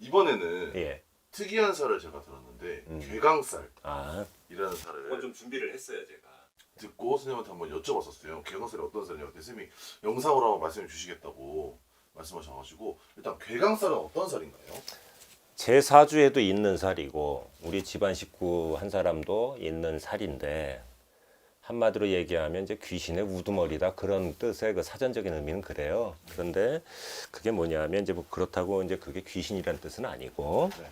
이번에는 예. 특이한 쌀을 제가 들었는데 괴강쌀이라는 아, 쌀을 그건 좀 준비를 했어요 제가. 듣고 선생님한테 한번 여쭤봤었어요. 괴강쌀이 어떤 쌀이냐고. 선생님이 영상으로 한번 말씀해 주시겠다고 말씀하셔가지고 일단 괴강쌀은 어떤 쌀인가요? 제 사주에도 있는 살이고 우리 집안 식구 한 사람도 있는 살인데 한마디로 얘기하면 이제 귀신의 우두머리다 그런 뜻의 그 사전적인 의미는 그래요. 그런데 그게 뭐냐면 이제 뭐 그렇다고 이제 그게 귀신이라는 뜻은 아니고 네.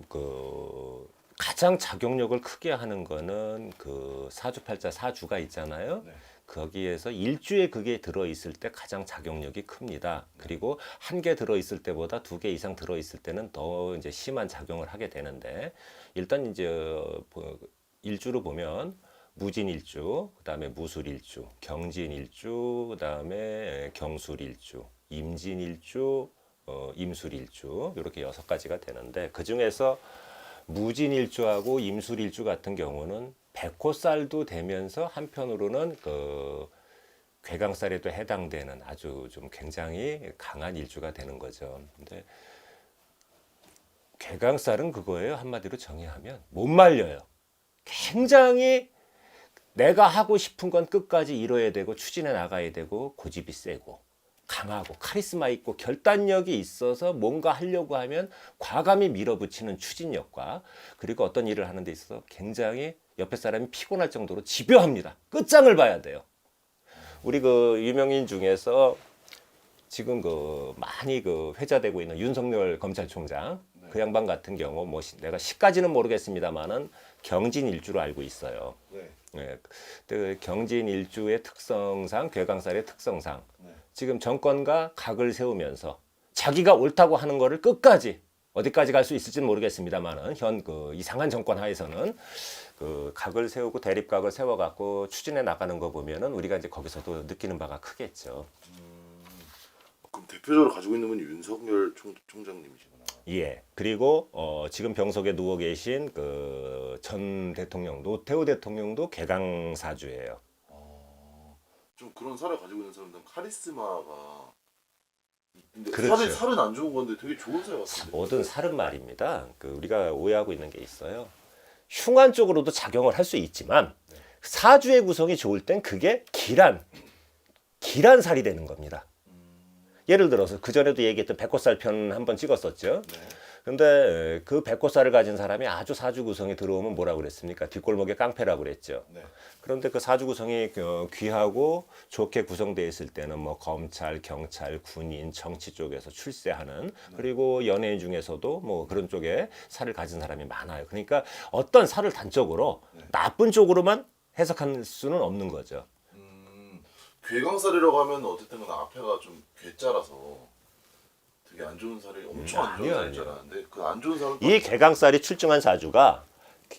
그 가장 작용력을 크게 하는 거는 그 사주팔자 사주가 있잖아요. 네. 거기에서 일주에 그게 들어있을 때 가장 작용력이 큽니다. 그리고 한 개 들어있을 때보다 두 개 이상 들어있을 때는 더 이제 심한 작용을 하게 되는데 일단 이제 일주로 보면 무진일주, 그다음에 무술일주, 경진일주, 그다음에 경술일주, 임진일주, 임술일주 이렇게 6가지가 되는데 그 중에서 무진일주하고 임술일주 같은 경우는 백호살도 되면서 한편으로는 그 괴강살에도 해당되는 아주 좀 굉장히 강한 일주가 되는 거죠. 근데 괴강살은 그거예요. 한마디로 정의하면 못 말려요. 굉장히 내가 하고 싶은 건 끝까지 이뤄야 되고 추진해 나가야 되고 고집이 세고 강하고 카리스마 있고 결단력이 있어서 뭔가 하려고 하면 과감히 밀어붙이는 추진력과 그리고 어떤 일을 하는 데 있어서 굉장히 옆에 사람이 피곤할 정도로 집요합니다. 끝장을 봐야 돼요. 우리 그 유명인 중에서 지금 그 많이 그 회자되고 있는 윤석열 검찰총장 그 양반 같은 경우 뭐 내가 시까지는 모르겠습니다만은 경진일주로 알고 있어요. 네. 예, 그 경진일주의 특성상 괴강살의 특성상 네. 지금 정권과 각을 세우면서 자기가 옳다고 하는 거를 끝까지 어디까지 갈 수 있을지는 모르겠습니다만은 현 그 이상한 정권 하에서는 그 각을 세우고 대립각을 세워갖고 추진해 나가는 거 보면은 우리가 이제 거기서도 느끼는 바가 크겠죠. 그럼 대표적으로 가지고 있는 분이 윤석열 총장님이시구나. 예. 그리고 지금 병석에 누워 계신 그 전 대통령 노태우 대통령도 괴강사주예요. 좀 그런 살을 가지고 있는 사람들은 카리스마가 근데 그렇죠. 살은 안 좋은 건데 되게 좋은 살 같은데. 모든 살은 말입니다. 그 우리가 오해하고 있는 게 있어요. 흉한 쪽으로도 작용을 할 수 있지만 사주의 구성이 좋을 땐 그게 길한 살이 되는 겁니다. 예를 들어서 그 전에도 얘기했던 백호살 편 한번 찍었었죠. 네. 근데 그 백호살을 가진 사람이 아주 사주 구성에 들어오면 뭐라고 그랬습니까? 뒷골목에 깡패라고 그랬죠. 네. 그런데 그 사주 구성이 귀하고 좋게 구성되어 있을 때는 뭐 검찰, 경찰, 군인, 정치 쪽에서 출세하는 그리고 연예인 중에서도 뭐 그런 쪽에 살을 가진 사람이 많아요. 그러니까 어떤 살을 단적으로 나쁜 쪽으로만 해석할 수는 없는 거죠. 괴강살이라고 하면 어쨌든 간 앞에가 좀 괴짜라서 되게 안 좋은 살이 엄청 안 좋은 아니요, 살인 줄 알았는데 그 안 좋은 살은 이 괴강살이 출중한 사주가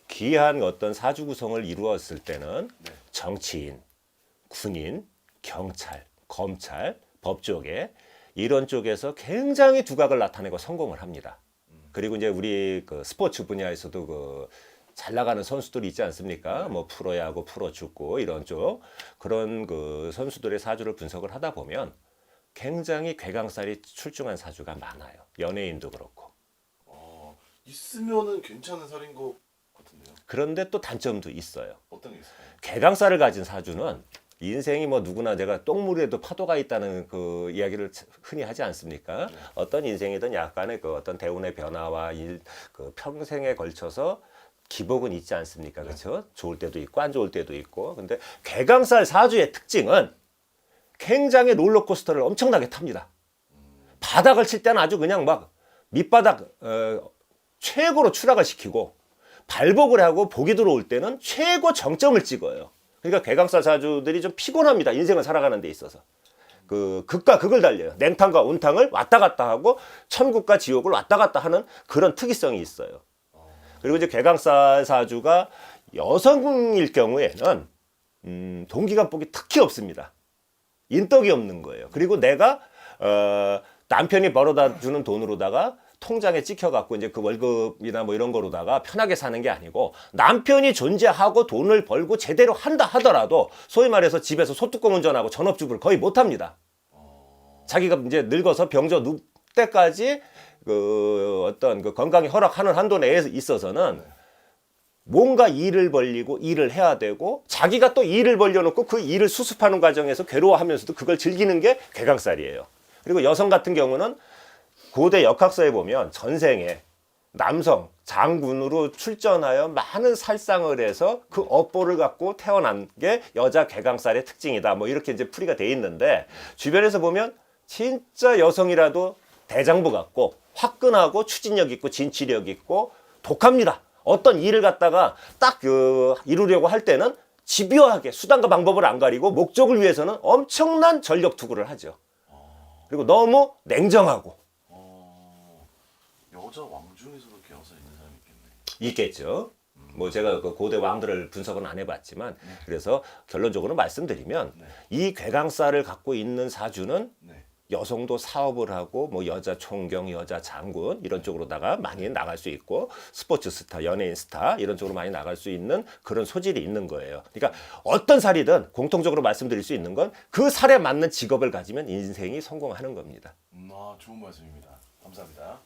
귀한 어떤 사주 구성을 이루었을 때는 네. 정치인, 군인, 경찰, 검찰, 법조계 이런 쪽에서 굉장히 두각을 나타내고 성공을 합니다. 그리고 이제 우리 그 스포츠 분야에서도 그 잘 나가는 선수들이 있지 않습니까? 뭐 프로야구, 프로축구 이런 쪽 그런 그 선수들의 사주를 분석을 하다 보면 굉장히 괴강살이 출중한 사주가 많아요. 연예인도 그렇고. 있으면은 괜찮은 살인 것 같은데요. 그런데 또 단점도 있어요. 어떤 게 있을까요? 괴강살을 가진 사주는 인생이 뭐 누구나 내가 똥물에도 파도가 있다는 그 이야기를 흔히 하지 않습니까? 어떤 인생이든 약간의 그 어떤 대운의 변화와 그 평생에 걸쳐서 기복은 있지 않습니까? 그렇죠? 좋을 때도 있고 안 좋을 때도 있고. 근데 괴강살 사주의 특징은 굉장히 롤러코스터를 엄청나게 탑니다. 바닥을 칠 때는 아주 그냥 막 밑바닥 최고로 추락을 시키고 발복을 하고 복이 들어올 때는 최고 정점을 찍어요. 그러니까 괴강살 사주들이 좀 피곤합니다. 인생을 살아가는 데 있어서. 그 극과 극을 달려요. 냉탕과 온탕을 왔다 갔다 하고 천국과 지옥을 왔다 갔다 하는 그런 특이성이 있어요. 그리고 이제 괴강살 사주가 여성일 경우에는 동기간복이 특히 없습니다. 인덕이 없는 거예요. 그리고 내가 남편이 벌어다 주는 돈으로다가 통장에 찍혀갖고 이제 그 월급이나 뭐 이런 거로다가 편하게 사는 게 아니고 남편이 존재하고 돈을 벌고 제대로 한다 하더라도 소위 말해서 집에서 소뚜껑 운전하고 전업주부를 거의 못합니다. 자기가 이제 늙어서 병져 눕 때까지 그 어떤 그 건강이 허락하는 한도 내에 있어서는 뭔가 일을 벌리고 일을 해야 되고 자기가 또 일을 벌려놓고 그 일을 수습하는 과정에서 괴로워하면서도 그걸 즐기는 게 괴강살이에요. 그리고 여성 같은 경우는 고대 역학서에 보면 전생에 남성 장군으로 출전하여 많은 살상을 해서 그 업보를 갖고 태어난 게 여자 괴강살의 특징이다. 뭐 이렇게 이제 풀이가 돼 있는데 주변에서 보면 진짜 여성이라도 대장부 같고 화끈하고 추진력 있고 진취력 있고 독합니다. 어떤 일을 갖다가 딱 그 이루려고 할 때는 집요하게 수단과 방법을 안 가리고 목적을 위해서는 엄청난 전력 투구를 하죠. 그리고 너무 냉정하고 여자 왕 중에서도 괴강살 있는 사람이 있겠네. 있겠죠. 뭐 제가 그 고대 왕들을 분석은 안 해봤지만 그래서 결론적으로 말씀드리면 이 괴강살을 갖고 있는 사주는 네. 여성도 사업을 하고 뭐 여자 총경, 여자 장군 이런 쪽으로다가 많이 나갈 수 있고 스포츠 스타, 연예인 스타 이런 쪽으로 많이 나갈 수 있는 그런 소질이 있는 거예요. 그러니까 어떤 살이든 공통적으로 말씀드릴 수 있는 건 그 살에 맞는 직업을 가지면 인생이 성공하는 겁니다. 좋은 말씀입니다. 감사합니다.